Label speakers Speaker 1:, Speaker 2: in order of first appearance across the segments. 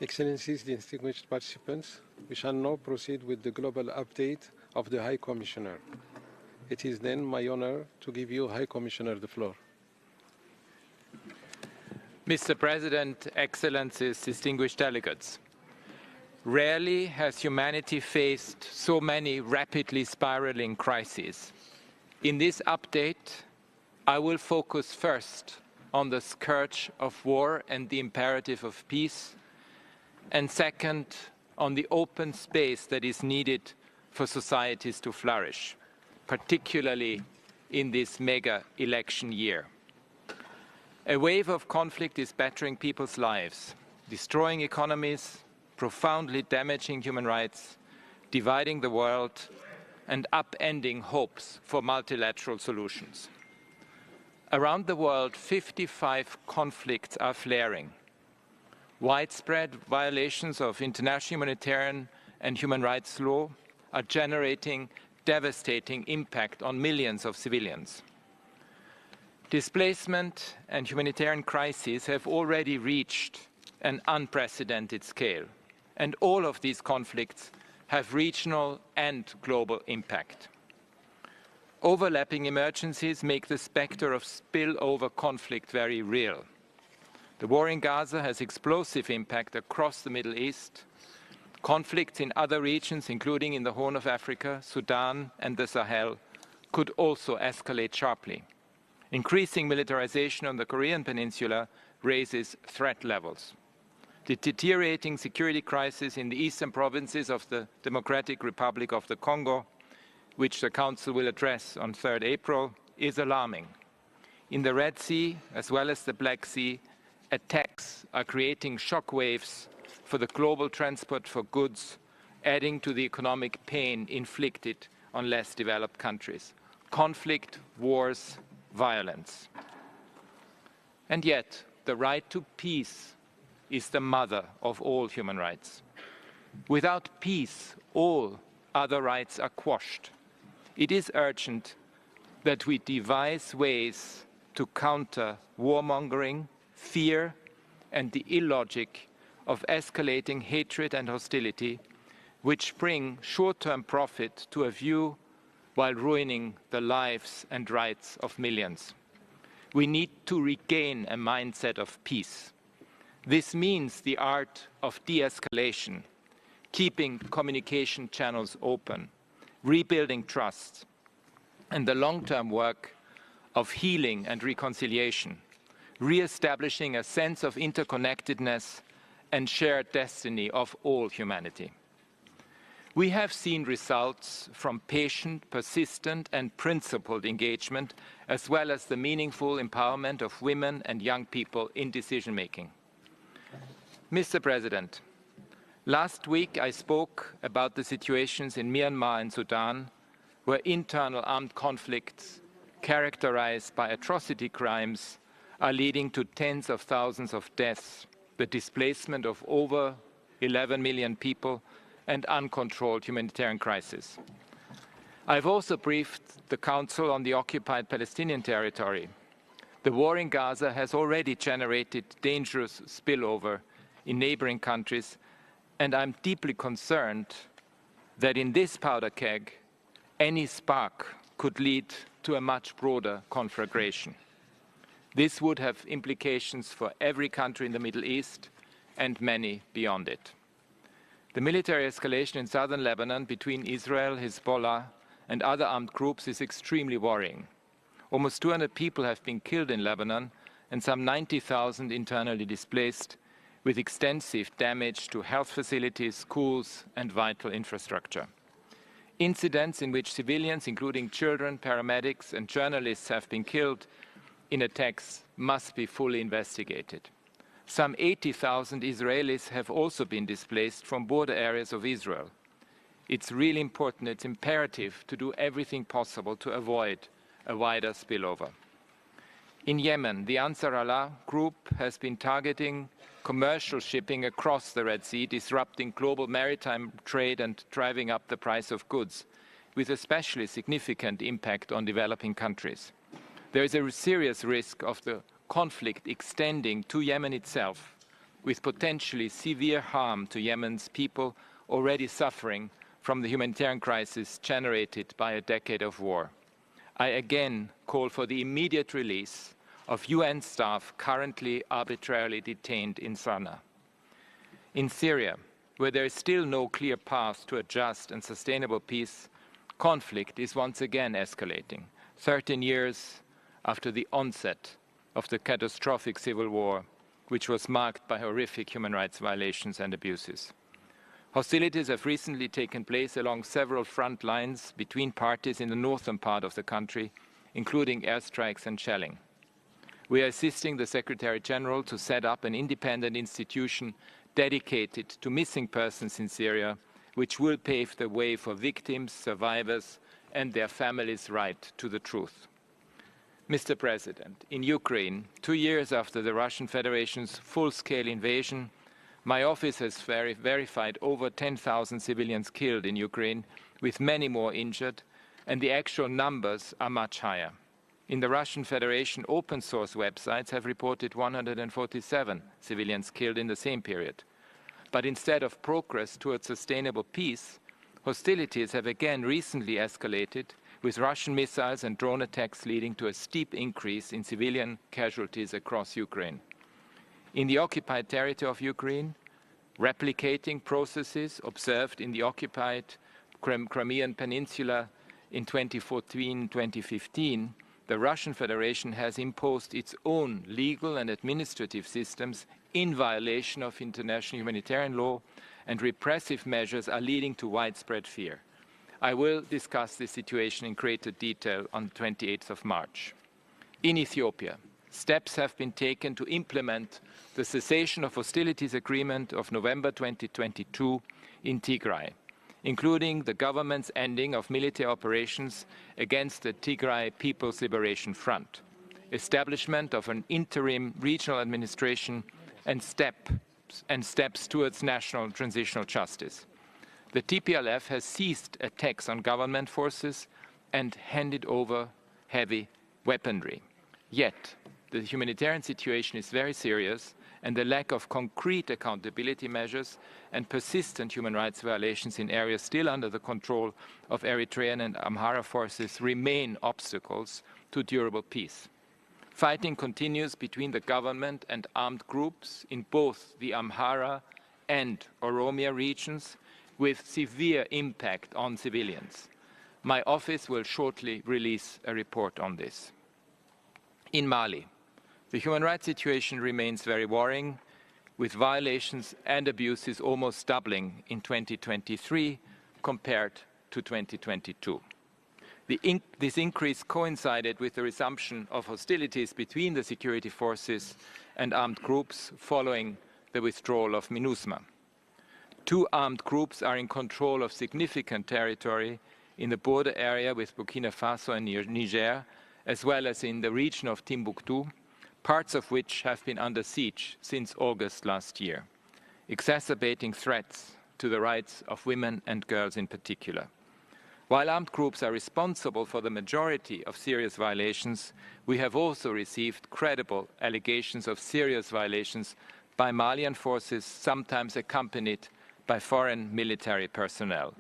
Speaker 1: Excellencies, distinguished participants, we shall now proceed with the global update of the High Commissioner. It is then my honor to give you, High Commissioner, the floor.
Speaker 2: Mr. President, Excellencies, distinguished delegates, rarely has humanity faced so many rapidly spiraling crises. In this update, I will focus first on the scourge of war and the imperative of peace, and second, on the open space that is needed for societies to flourish, particularly in this mega election year. A wave of conflict is battering people's lives, destroying economies, profoundly damaging human rights, dividing the world, and upending hopes for multilateral solutions. Around the world, 55 conflicts are flaring. Widespread violations of international humanitarian and human rights law are generating devastating impact on millions of civilians. Displacement and humanitarian crises have already reached an unprecedented scale, and all of these conflicts have regional and global impact. Overlapping emergencies make the specter of spillover conflict very real. The war in Gaza has explosive impact across the Middle East. Conflicts in other regions, including in the Horn of Africa, Sudan, and the Sahel, could also escalate sharply. Increasing militarization on the Korean Peninsula raises threat levels. The deteriorating security crisis in the eastern provinces of the Democratic Republic of the Congo, which the Council will address on 3rd April, is alarming. In the Red Sea, as well as the Black Sea, attacks are creating shock waves for the global transport for goods, adding to the economic pain inflicted on less developed countries. Conflict, wars, violence. And yet, the right to peace is the mother of all human rights. Without peace, all other rights are quashed. It is urgent that we devise ways to counter warmongering, fear, and the illogic of escalating hatred and hostility, which bring short-term profit to a few while ruining the lives and rights of millions. We need to regain a mindset of peace. This means the art of de-escalation, keeping communication channels open, rebuilding trust, and the long-term work of healing and reconciliation, re-establishing a sense of interconnectedness and shared destiny of all humanity. We have seen results from patient, persistent, and principled engagement, as well as the meaningful empowerment of women and young people in decision-making. Mr. President, last week I spoke about the situations in Myanmar and Sudan, where internal armed conflicts characterized by atrocity crimes are leading to tens of thousands of deaths, the displacement of over 11 million people, and uncontrolled humanitarian crisis. I've also briefed the Council on the occupied Palestinian territory. The war in Gaza has already generated dangerous spillover in neighboring countries, and I'm deeply concerned that in this powder keg, any spark could lead to a much broader conflagration. This would have implications for every country in the Middle East and many beyond it. The military escalation in southern Lebanon between Israel, Hezbollah, and other armed groups is extremely worrying. Almost 200 people have been killed in Lebanon and some 90,000 internally displaced, with extensive damage to health facilities, schools, and vital infrastructure. Incidents in which civilians, including children, paramedics, and journalists, have been killed in attacks must be fully investigated. Some 80,000 Israelis have also been displaced from border areas of Israel. It's really important, it's imperative to do everything possible to avoid a wider spillover. In Yemen, the Ansar Allah group has been targeting commercial shipping across the Red Sea, disrupting global maritime trade and driving up the price of goods, with especially significant impact on developing countries. There is a serious risk of the conflict extending to Yemen itself with potentially severe harm to Yemen's people already suffering from the humanitarian crisis generated by a decade of war. I again call for the immediate release of UN staff currently arbitrarily detained in Sanaa. In Syria, where there is still no clear path to a just and sustainable peace, conflict is once again escalating, 13 years after the onset of the catastrophic civil war, which was marked by horrific human rights violations and abuses. Hostilities have recently taken place along several front lines between parties in the northern part of the country, including airstrikes and shelling. We are assisting the Secretary General to set up an independent institution dedicated to missing persons in Syria, which will pave the way for victims, survivors, and their families' right to the truth. Mr. President, in Ukraine, 2 years after the Russian Federation's full-scale invasion, my office has verified over 10,000 civilians killed in Ukraine, with many more injured, and the actual numbers are much higher. In the Russian Federation, open-source websites have reported 147 civilians killed in the same period. But instead of progress towards sustainable peace, hostilities have again recently escalated, with Russian missiles and drone attacks leading to a steep increase in civilian casualties across Ukraine. In the occupied territory of Ukraine, replicating processes observed in the occupied Crimean Peninsula in 2014-2015, the Russian Federation has imposed its own legal and administrative systems in violation of international humanitarian law, and repressive measures are leading to widespread fear. I will discuss this situation in greater detail on 28th of March. In Ethiopia, steps have been taken to implement the cessation of hostilities agreement of November 2022 in Tigray, including the government's ending of military operations against the Tigray People's Liberation Front, establishment of an interim regional administration, and steps towards national transitional justice. The TPLF has ceased attacks on government forces and handed over heavy weaponry. Yet, the humanitarian situation is very serious, and the lack of concrete accountability measures and persistent human rights violations in areas still under the control of Eritrean and Amhara forces remain obstacles to durable peace. Fighting continues between the government and armed groups in both the Amhara and Oromia regions, with severe impact on civilians. My office will shortly release a report on this. In Mali, the human rights situation remains very worrying, with violations and abuses almost doubling in 2023 compared to 2022. This increase coincided with the resumption of hostilities between the security forces and armed groups following the withdrawal of MINUSMA. Two armed groups are in control of significant territory in the border area with Burkina Faso and Niger, as well as in the region of Timbuktu, parts of which have been under siege since August last year, exacerbating threats to the rights of women and girls in particular. While armed groups are responsible for the majority of serious violations, we have also received credible allegations of serious violations by Malian forces, sometimes accompanied by foreign military personnel.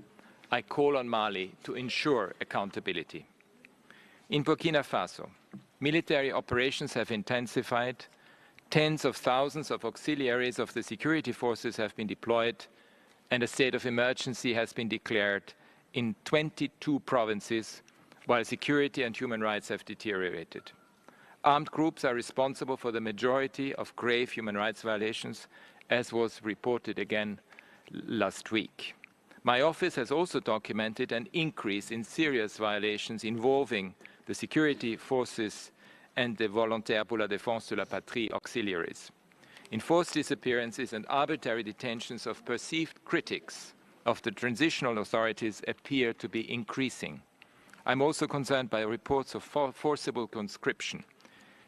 Speaker 2: I call on Mali to ensure accountability. In Burkina Faso, military operations have intensified, tens of thousands of auxiliaries of the security forces have been deployed, and a state of emergency has been declared in 22 provinces, while security and human rights have deteriorated. Armed groups are responsible for the majority of grave human rights violations, as was reported again last week. My office has also documented an increase in serious violations involving the security forces and the Volontaires pour la Défense de la Patrie auxiliaries. Enforced disappearances and arbitrary detentions of perceived critics of the transitional authorities appear to be increasing. I'm also concerned by reports of forcible conscription.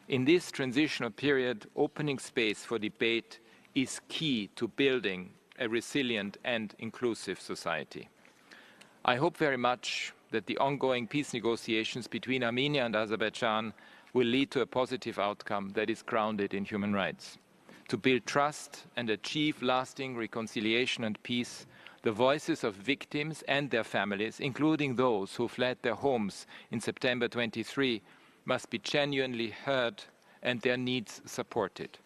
Speaker 2: In this transitional period, opening space for debate is key to building a resilient and inclusive society. I hope very much that the ongoing peace negotiations between Armenia and Azerbaijan will lead to a positive outcome that is grounded in human rights. To build trust and achieve lasting reconciliation and peace, the voices of victims and their families, including those who fled their homes in September 23, must be genuinely heard and their needs supported.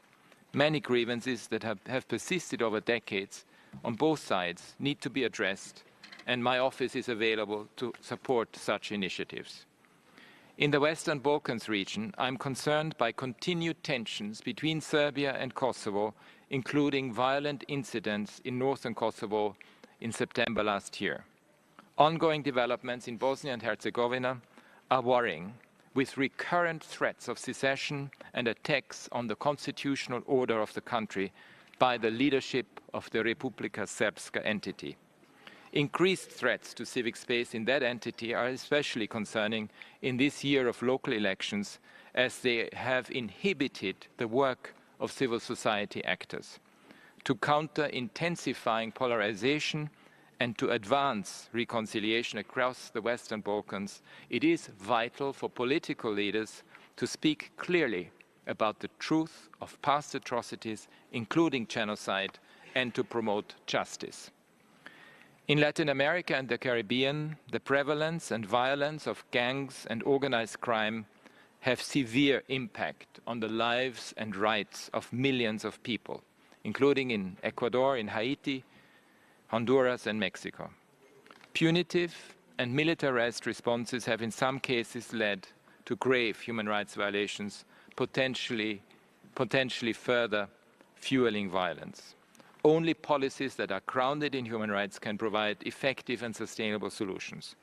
Speaker 2: Many grievances that have persisted over decades on both sides need to be addressed, and my office is available to support such initiatives. In the Western Balkans region, I'm concerned by continued tensions between Serbia and Kosovo, including violent incidents in northern Kosovo in September last year. Ongoing developments in Bosnia and Herzegovina are worrying, with recurrent threats of secession and attacks on the constitutional order of the country by the leadership of the Republika Srpska entity. Increased threats to civic space in that entity are especially concerning in this year of local elections, as they have inhibited the work of civil society actors. To counter intensifying polarization and to advance reconciliation across the Western Balkans, it is vital for political leaders to speak clearly about the truth of past atrocities, including genocide, and to promote justice. In Latin America and the Caribbean, the prevalence and violence of gangs and organized crime have severe impact on the lives and rights of millions of people, including in Ecuador, in Haiti, Honduras, and Mexico. Punitive and militarized responses have in some cases led to grave human rights violations, potentially further fueling violence. Only policies that are grounded in human rights can provide effective and sustainable solutions.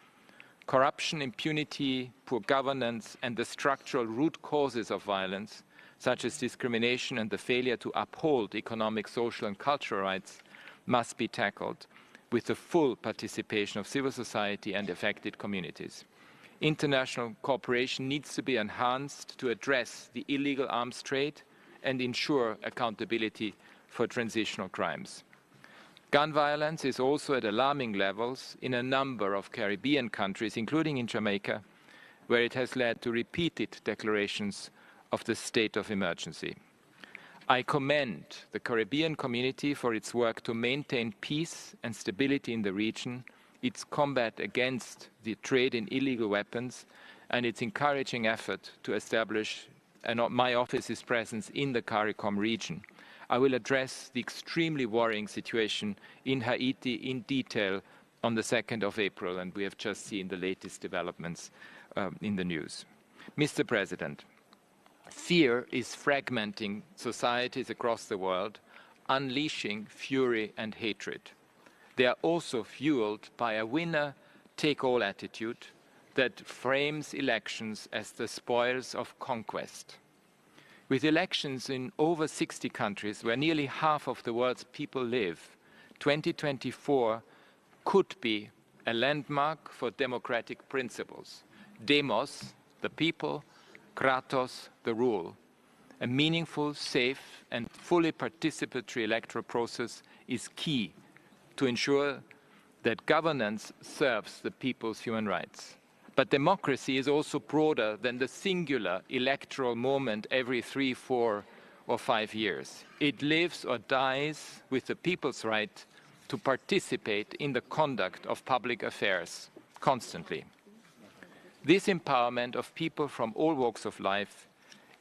Speaker 2: Corruption, impunity, poor governance, and the structural root causes of violence, such as discrimination and the failure to uphold economic, social, and cultural rights, must be tackled with the full participation of civil society and affected communities. International cooperation needs to be enhanced to address the illegal arms trade and ensure accountability for transitional crimes. Gun violence is also at alarming levels in a number of Caribbean countries, including in Jamaica, where it has led to repeated declarations of the state of emergency. I commend the Caribbean community for its work to maintain peace and stability in the region, its combat against the trade in illegal weapons, and its encouraging effort to establish my office's presence in the CARICOM region. I will address the extremely worrying situation in Haiti in detail on the 2nd of April, and we have just seen the latest developments in the news. Mr. President, fear is fragmenting societies across the world, unleashing fury and hatred. They are also fueled by a winner-take-all attitude that frames elections as the spoils of conquest. With elections in over 60 countries, where nearly half of the world's people live, 2024 could be a landmark for democratic principles. Demos, the people, kratos, the rule. A meaningful, safe, and fully participatory electoral process is key to ensure that governance serves the people's human rights. But democracy is also broader than the singular electoral moment every 3, 4, or 5 years. It lives or dies with the people's right to participate in the conduct of public affairs constantly. This empowerment of people from all walks of life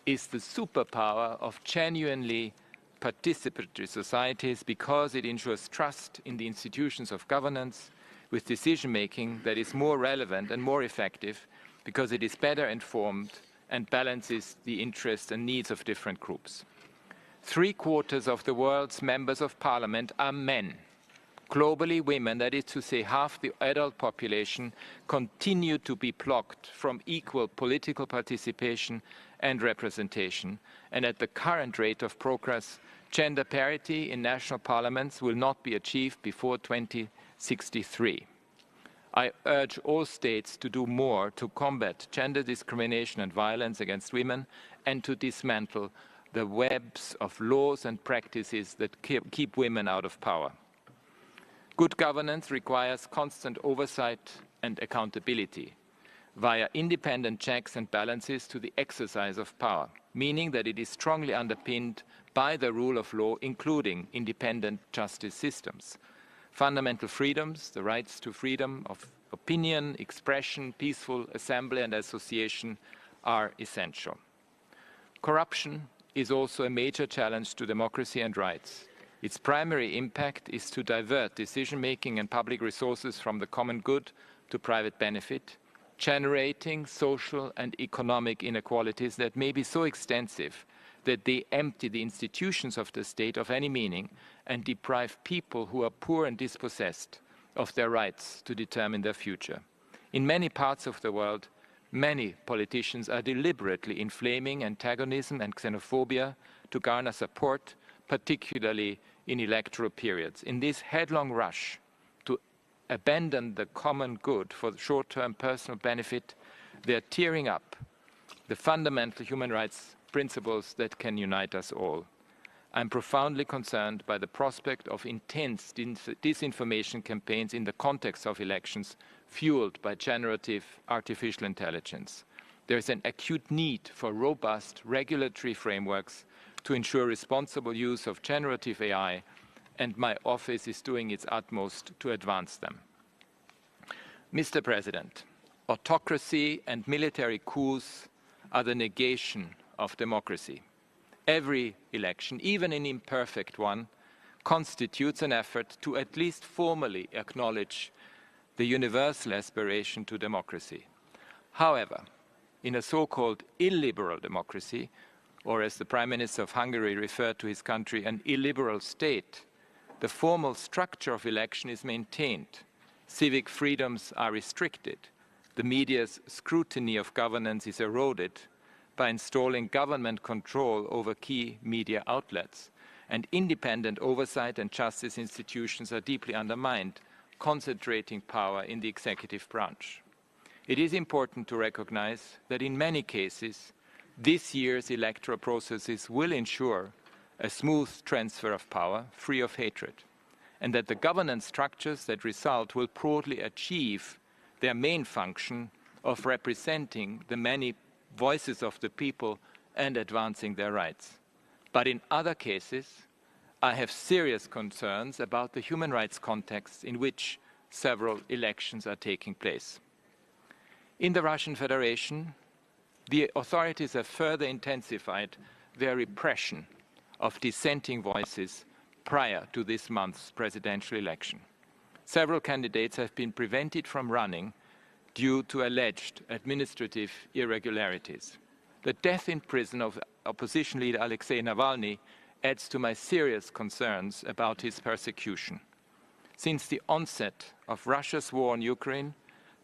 Speaker 2: is the superpower of genuinely participatory societies, because it ensures trust in the institutions of governance, with decision-making that is more relevant and more effective, because it is better informed and balances the interests and needs of different groups. 3/4 of the world's members of parliament are men. Globally, women, that is to say half the adult population, continue to be blocked from equal political participation and representation. And at the current rate of progress, gender parity in national parliaments will not be achieved before 2063. I urge all states to do more to combat gender discrimination and violence against women, and to dismantle the webs of laws and practices that keep women out of power. Good governance requires constant oversight and accountability. via independent checks and balances to the exercise of power, meaning that it is strongly underpinned by the rule of law, including independent justice systems. Fundamental freedoms, the rights to freedom of opinion, expression, peaceful assembly and association are essential. Corruption is also a major challenge to democracy and rights. Its primary impact is to divert decision-making and public resources from the common good to private benefit, generating social and economic inequalities that may be so extensive that they empty the institutions of the state of any meaning and deprive people who are poor and dispossessed of their rights to determine their future. In many parts of the world, many politicians are deliberately inflaming antagonism and xenophobia to garner support, particularly in electoral periods. In this headlong rush to abandon the common good for short-term personal benefit, they are tearing up the fundamental human rights principles that can unite us all. I'm profoundly concerned by the prospect of intense disinformation campaigns in the context of elections fueled by generative artificial intelligence. There is an acute need for robust regulatory frameworks to ensure responsible use of generative AI, and my office is doing its utmost to advance them. Mr. President, autocracy and military coups are the negation of democracy. Every election, even an imperfect one, constitutes an effort to at least formally acknowledge the universal aspiration to democracy. However, in a so-called illiberal democracy, or as the Prime Minister of Hungary referred to his country, an illiberal state, the formal structure of election is maintained, civic freedoms are restricted, the media's scrutiny of governance is eroded by installing government control over key media outlets, and independent oversight and justice institutions are deeply undermined, concentrating power in the executive branch. It is important to recognize that in many cases, this year's electoral processes will ensure a smooth transfer of power, free of hatred, and that the governance structures that result will broadly achieve their main function of representing the many voices of the people and advancing their rights. But in other cases, I have serious concerns about the human rights context in which several elections are taking place. In the Russian Federation, the authorities have further intensified their repression of dissenting voices prior to this month's presidential election. Several candidates have been prevented from running due to alleged administrative irregularities. The death in prison of opposition leader Alexei Navalny adds to my serious concerns about his persecution. Since the onset of Russia's war on Ukraine,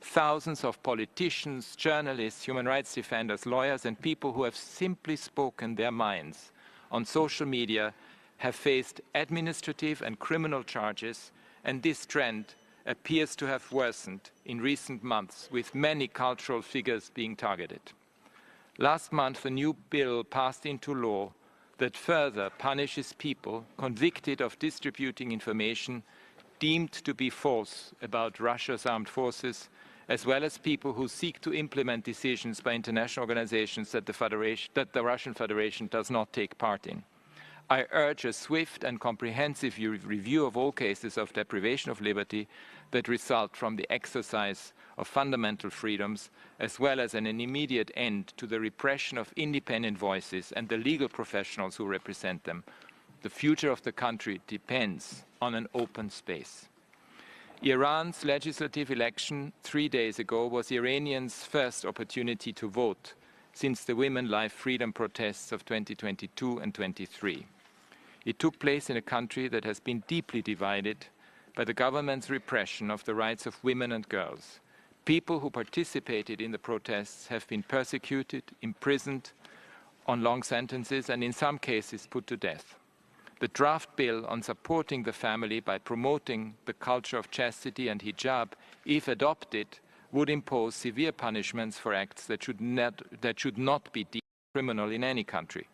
Speaker 2: thousands of politicians, journalists, human rights defenders, lawyers, and people who have simply spoken their minds on social media have faced administrative and criminal charges, and this trend appears to have worsened in recent months, with many cultural figures being targeted. Last month, a new bill passed into law that further punishes people convicted of distributing information deemed to be false about Russia's armed forces, as well as people who seek to implement decisions by international organizations that the Russian Federation does not take part in. I urge a swift and comprehensive review of all cases of deprivation of liberty that result from the exercise of fundamental freedoms, as well as an immediate end to the repression of independent voices and the legal professionals who represent them. The future of the country depends on an open space. Iran's legislative election 3 days ago was Iranians' first opportunity to vote since the Women Life Freedom protests of 2022 and 23. It took place in a country that has been deeply divided by the government's repression of the rights of women and girls. People who participated in the protests have been persecuted, imprisoned on long sentences, and in some cases put to death. The draft bill on supporting the family by promoting the culture of chastity and hijab, if adopted, would impose severe punishments for acts that should not be deemed criminal in any country.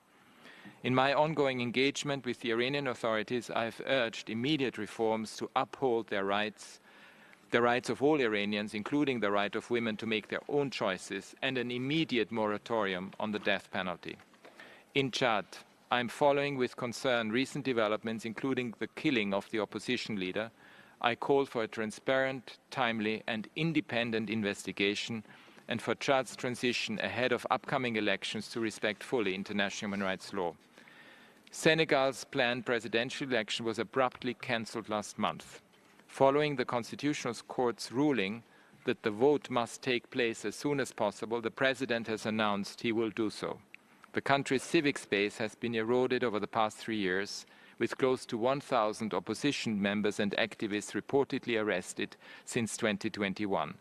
Speaker 2: In my ongoing engagement with the Iranian authorities, I have urged immediate reforms to uphold their rights the rights of all Iranians, including the right of women to make their own choices, and an immediate moratorium on the death penalty. In Chad, I am following with concern recent developments, including the killing of the opposition leader. I call for a transparent, timely, and independent investigation and for Chad's transition ahead of upcoming elections to respect fully international human rights law. Senegal's planned presidential election was abruptly cancelled last month. Following the Constitutional Court's ruling that the vote must take place as soon as possible, the President has announced he will do so. The country's civic space has been eroded over the past 3 years, with close to 1,000 opposition members and activists reportedly arrested since 2021.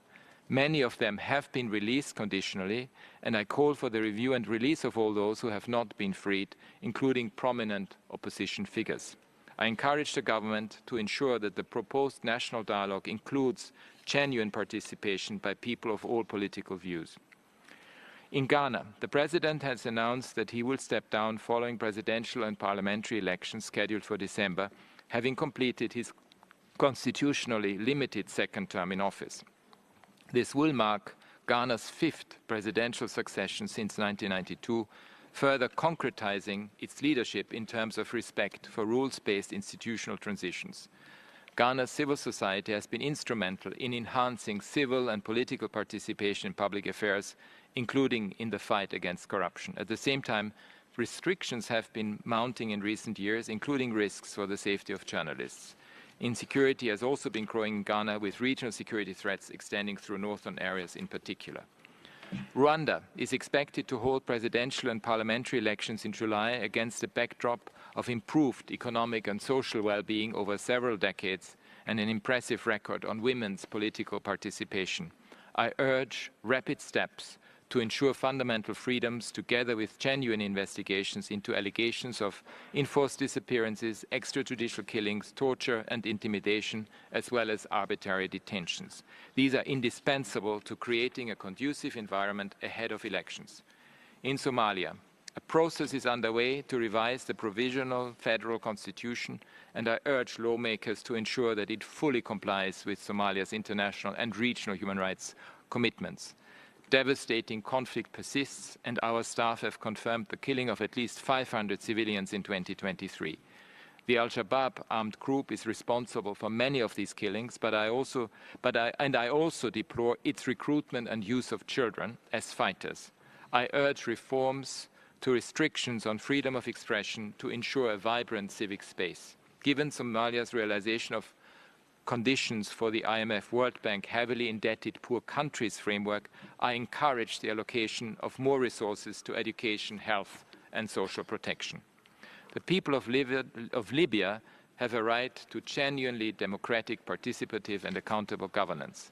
Speaker 2: Many of them have been released conditionally, and I call for the review and release of all those who have not been freed, including prominent opposition figures. I encourage the government to ensure that the proposed national dialogue includes genuine participation by people of all political views. In Ghana, the President has announced that he will step down following presidential and parliamentary elections scheduled for December, having completed his constitutionally limited second term in office. This will mark Ghana's 5th presidential succession since 1992, further concretizing its leadership in terms of respect for rules-based institutional transitions. Ghana's civil society has been instrumental in enhancing civil and political participation in public affairs, including in the fight against corruption. At the same time, restrictions have been mounting in recent years, including risks for the safety of journalists. Insecurity has also been growing in Ghana, with regional security threats extending through northern areas in particular. Rwanda is expected to hold presidential and parliamentary elections in July against a backdrop of improved economic and social well-being over several decades and an impressive record on women's political participation. I urge rapid steps to ensure fundamental freedoms, together with genuine investigations into allegations of enforced disappearances, extrajudicial killings, torture and intimidation, as well as arbitrary detentions. These are indispensable to creating a conducive environment ahead of elections. In Somalia, a process is underway to revise the provisional federal constitution, and I urge lawmakers to ensure that it fully complies with Somalia's international and regional human rights commitments. Devastating conflict persists, and our staff have confirmed the killing of at least 500 civilians in 2023. The Al-Shabaab armed group is responsible for many of these killings, but I also deplore its recruitment and use of children as fighters. I urge reforms to restrictions on freedom of expression to ensure a vibrant civic space. Given Somalia's realization of conditions for the IMF World Bank heavily indebted poor countries framework, I encourage the allocation of more resources to education, health and social protection. The people of Libya have a right to genuinely democratic, participative and accountable governance.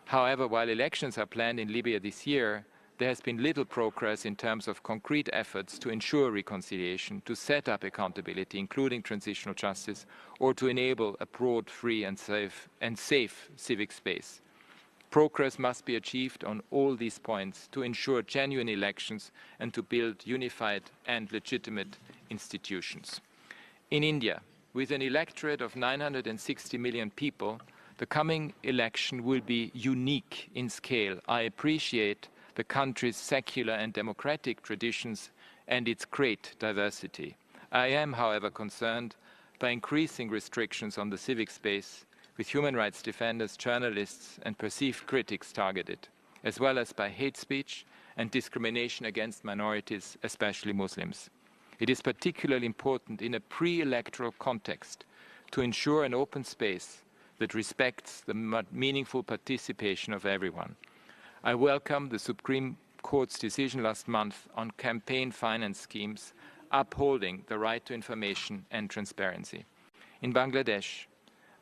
Speaker 2: However, while elections are planned in Libya this year, there has been little progress in terms of concrete efforts to ensure reconciliation, to set up accountability, including transitional justice, or to enable a broad, free and safe civic space. Progress must be achieved on all these points to ensure genuine elections and to build unified and legitimate institutions. In India, with an electorate of 960 million people, the coming election will be unique in scale. I appreciate the country's secular and democratic traditions and its great diversity. I am, however, concerned by increasing restrictions on the civic space, with human rights defenders, journalists and perceived critics targeted, as well as by hate speech and discrimination against minorities, especially Muslims. It is particularly important in a pre-electoral context to ensure an open space that respects the meaningful participation of everyone. I welcome the Supreme Court's decision last month on campaign finance schemes upholding the right to information and transparency. In Bangladesh,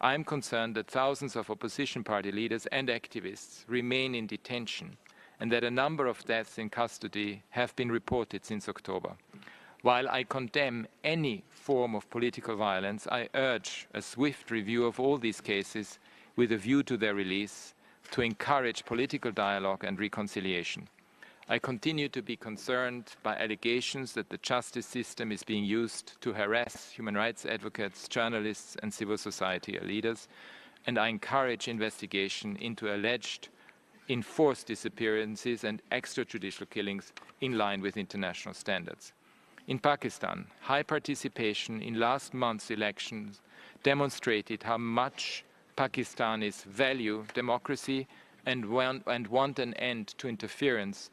Speaker 2: I am concerned that thousands of opposition party leaders and activists remain in detention and that a number of deaths in custody have been reported since October. While I condemn any form of political violence, I urge a swift review of all these cases with a view to their release, to encourage political dialogue and reconciliation. I continue to be concerned by allegations that the justice system is being used to harass human rights advocates, journalists and civil society leaders, and I encourage investigation into alleged enforced disappearances and extrajudicial killings in line with international standards. In Pakistan, high participation in last month's elections demonstrated how much Pakistanis value democracy and want an end to interference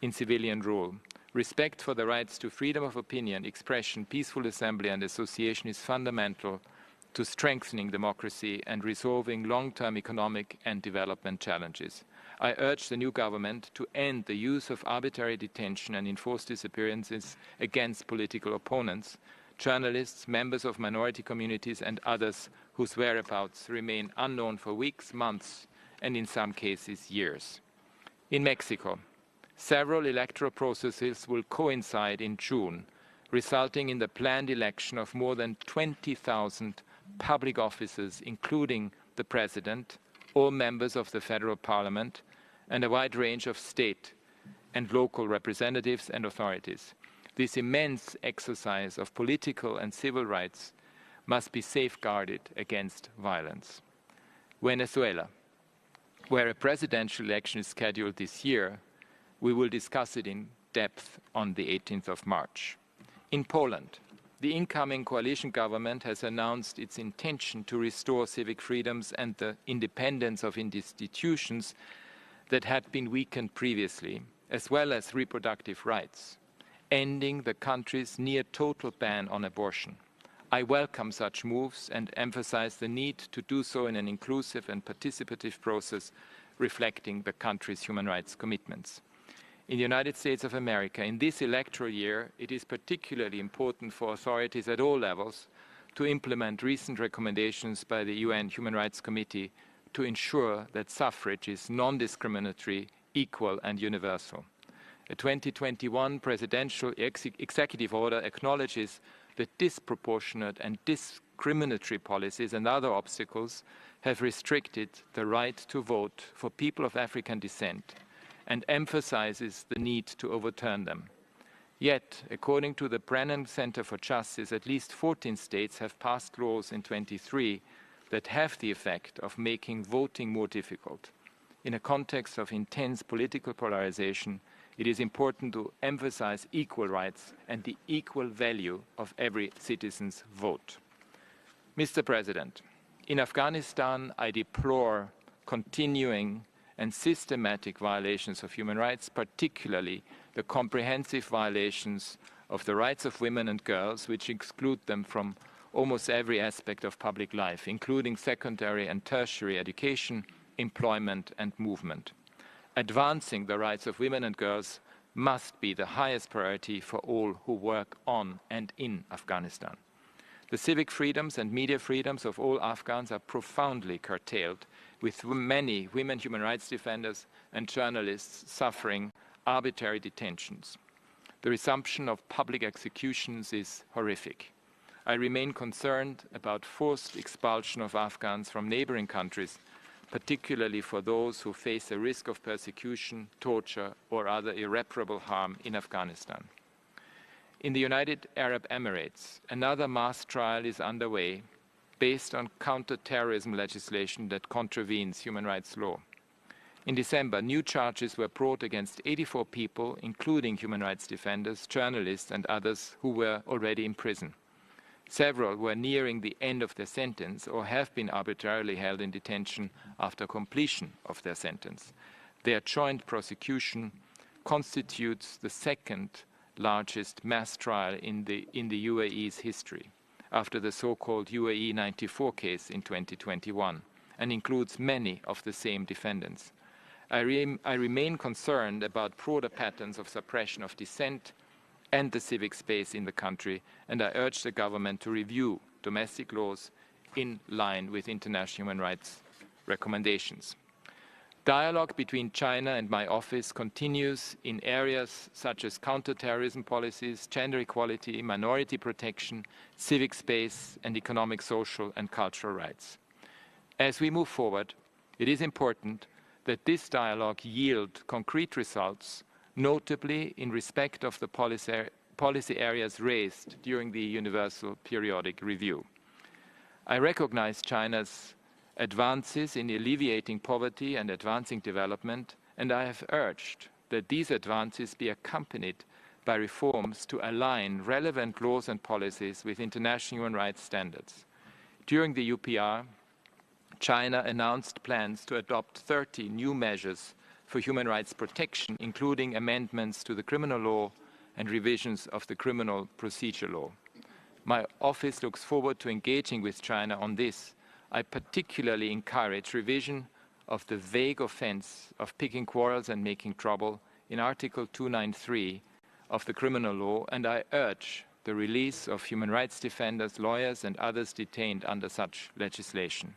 Speaker 2: in civilian rule. Respect for the rights to freedom of opinion, expression, peaceful assembly and association is fundamental to strengthening democracy and resolving long-term economic and development challenges. I urge the new government to end the use of arbitrary detention and enforced disappearances against political opponents, journalists, members of minority communities and others whose whereabouts remain unknown for weeks, months and in some cases years. In Mexico, several electoral processes will coincide in June, resulting in the planned election of more than 20,000 public officers, including the President, all members of the federal parliament, and a wide range of state and local representatives and authorities. This immense exercise of political and civil rights must be safeguarded against violence. Venezuela, where a presidential election is scheduled this year, we will discuss it in depth on the 18th of March. In Poland, the incoming coalition government has announced its intention to restore civic freedoms and the independence of institutions that had been weakened previously, as well as reproductive rights, ending the country's near-total ban on abortion. I welcome such moves and emphasize the need to do so in an inclusive and participative process reflecting the country's human rights commitments. In the United States of America, in this electoral year, it is particularly important for authorities at all levels to implement recent recommendations by the UN Human Rights Committee to ensure that suffrage is non-discriminatory, equal and universal. A 2021 presidential executive order acknowledges that disproportionate and discriminatory policies and other obstacles have restricted the right to vote for people of African descent and emphasizes the need to overturn them. Yet, according to the Brennan Center for Justice, at least 14 states have passed laws in 23 that have the effect of making voting more difficult. In a context of intense political polarization, it is important to emphasize equal rights and the equal value of every citizen's vote. Mr. President, in Afghanistan, I deplore continuing and systematic violations of human rights, particularly the comprehensive violations of the rights of women and girls, which exclude them from almost every aspect of public life, including secondary and tertiary education, employment and movement. Advancing the rights of women and girls must be the highest priority for all who work on and in Afghanistan. The civic freedoms and media freedoms of all Afghans are profoundly curtailed, with many women human rights defenders and journalists suffering arbitrary detentions. The resumption of public executions is horrific. I remain concerned about forced expulsion of Afghans from neighboring countries, particularly for those who face a risk of persecution, torture, or other irreparable harm in Afghanistan. In the United Arab Emirates, another mass trial is underway based on counter-terrorism legislation that contravenes human rights law. In December, new charges were brought against 84 people, including human rights defenders, journalists, and others who were already in prison. Several were nearing the end of their sentence or have been arbitrarily held in detention after completion of their sentence. Their joint prosecution constitutes the second largest mass trial in the UAE's history, after the so-called UAE 94 case in 2021, and includes many of the same defendants. I remain concerned about broader patterns of suppression of dissent and the civic space in the country, and I urge the government to review domestic laws in line with international human rights recommendations. Dialogue between China and my office continues in areas such as counter-terrorism policies, gender equality, minority protection, civic space, and economic, social, and cultural rights. As we move forward, it is important that this dialogue yield concrete results, notably in respect of the policy areas raised during the Universal Periodic Review. I recognize China's advances in alleviating poverty and advancing development, and I have urged that these advances be accompanied by reforms to align relevant laws and policies with international human rights standards. During the UPR, China announced plans to adopt 30 new measures for human rights protection, including amendments to the criminal law and revisions of the criminal procedure law. My office looks forward to engaging with China on this. I particularly encourage revision of the vague offense of picking quarrels and making trouble in Article 293 of the criminal law, and I urge the release of human rights defenders, lawyers, and others detained under such legislation.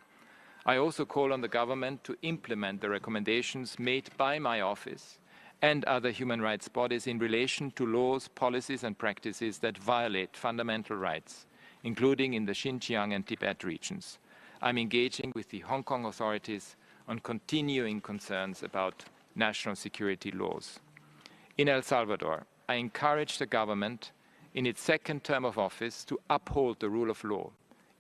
Speaker 2: I also call on the government to implement the recommendations made by my office and other human rights bodies in relation to laws, policies, and practices that violate fundamental rights, including in the Xinjiang and Tibet regions. I'm engaging with the Hong Kong authorities on continuing concerns about national security laws. In El Salvador, I encourage the government in its second term of office to uphold the rule of law,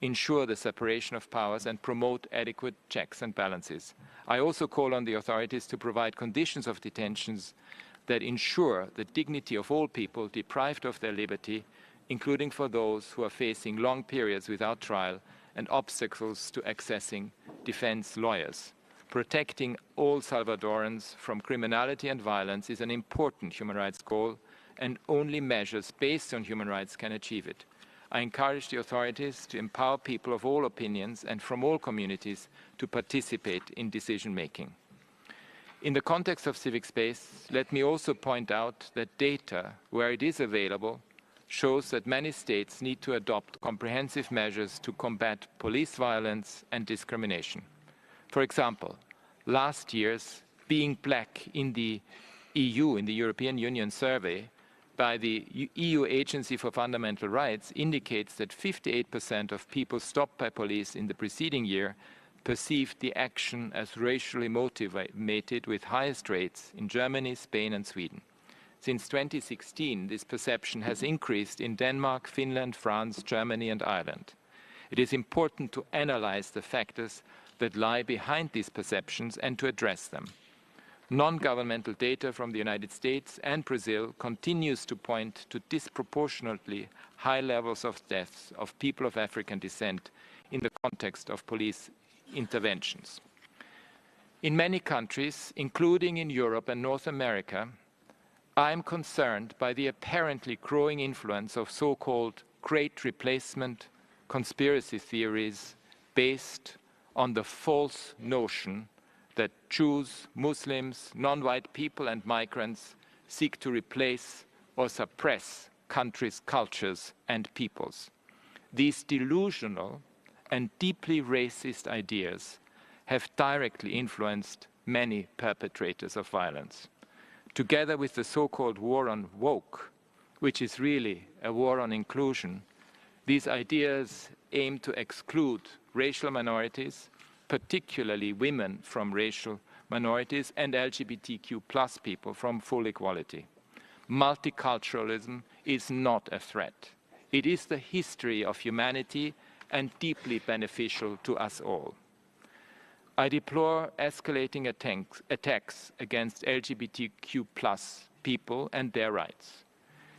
Speaker 2: ensure the separation of powers, and promote adequate checks and balances. I also call on the authorities to provide conditions of detentions that ensure the dignity of all people deprived of their liberty, including for those who are facing long periods without trial and obstacles to accessing defense lawyers. Protecting all Salvadorans from criminality and violence is an important human rights goal, and only measures based on human rights can achieve it. I encourage the authorities to empower people of all opinions and from all communities to participate in decision-making. In the context of civic space, let me also point out that data, where it is available, shows that many states need to adopt comprehensive measures to combat police violence and discrimination. For example, last year's Being Black in the EU, in the European Union survey, by the EU Agency for Fundamental Rights indicates that 58% of people stopped by police in the preceding year perceived the action as racially motivated, with highest rates in Germany, Spain, and Sweden. Since 2016, this perception has increased in Denmark, Finland, France, Germany, and Ireland. It is important to analyze the factors that lie behind these perceptions and to address them. Non-governmental data from the United States and Brazil continues to point to disproportionately high levels of deaths of people of African descent in the context of police interventions. In many countries, including in Europe and North America, I am concerned by the apparently growing influence of so-called great replacement conspiracy theories based on the false notion that Jews, Muslims, non-white people, and migrants seek to replace or suppress countries' cultures and peoples. These delusional and deeply racist ideas have directly influenced many perpetrators of violence. Together with the so-called war on woke, which is really a war on inclusion, these ideas aim to exclude racial minorities, particularly women from racial minorities, and LGBTQ+ people from full equality. Multiculturalism is not a threat. It is the history of humanity and deeply beneficial to us all. I deplore escalating attacks against LGBTQ+ people and their rights.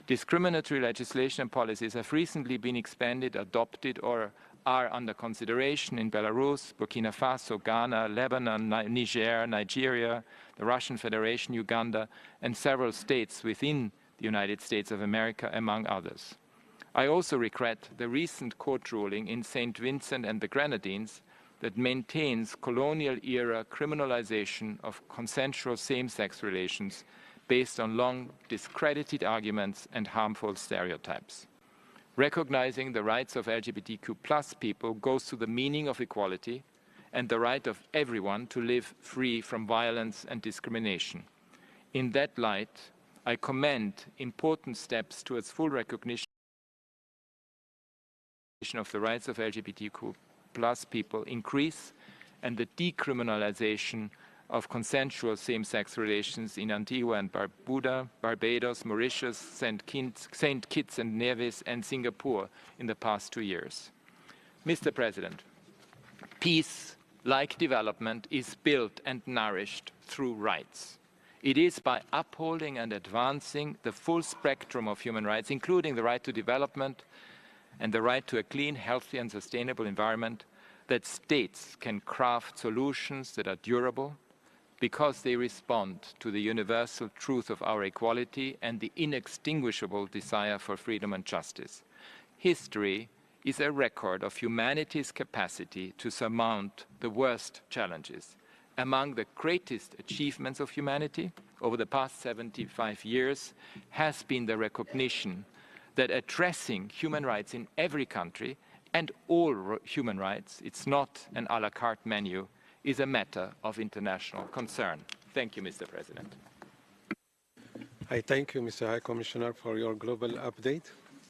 Speaker 2: Discriminatory legislation and policies have recently been expanded, adopted, or are under consideration in Belarus, Burkina Faso, Ghana, Lebanon, Niger, Nigeria, the Russian Federation, Uganda, and several states within the United States of America, among others. I also regret the recent court ruling in St. Vincent and the Grenadines that maintains colonial-era criminalization of consensual same-sex relations based on long discredited arguments and harmful stereotypes. Recognizing the rights of LGBTQ+ people goes to the meaning of equality and the right of everyone to live free from violence and discrimination. In that light, I commend important steps towards full recognition of the rights of LGBTQ+ people in Greece and the decriminalization of consensual same-sex relations in Antigua and Barbuda, Barbados, Mauritius, St. Kitts and Nevis, and Singapore in the past 2 years. Mr. President, peace like development, is built and nourished through rights. It is by upholding and advancing the full spectrum of human rights, including the right to development and the right to a clean, healthy and sustainable environment, that states can craft solutions that are durable because they respond to the universal truth of our equality and the inextinguishable desire for freedom and justice. History is a record of humanity's capacity to surmount the worst challenges. Among the greatest achievements of humanity over the past 75 years has been the recognition that addressing human rights in every country and all human rights, it's not an à la carte menu, is a matter of international concern. Thank you, Mr. President.
Speaker 1: I thank you, Mr. High Commissioner, for your global update.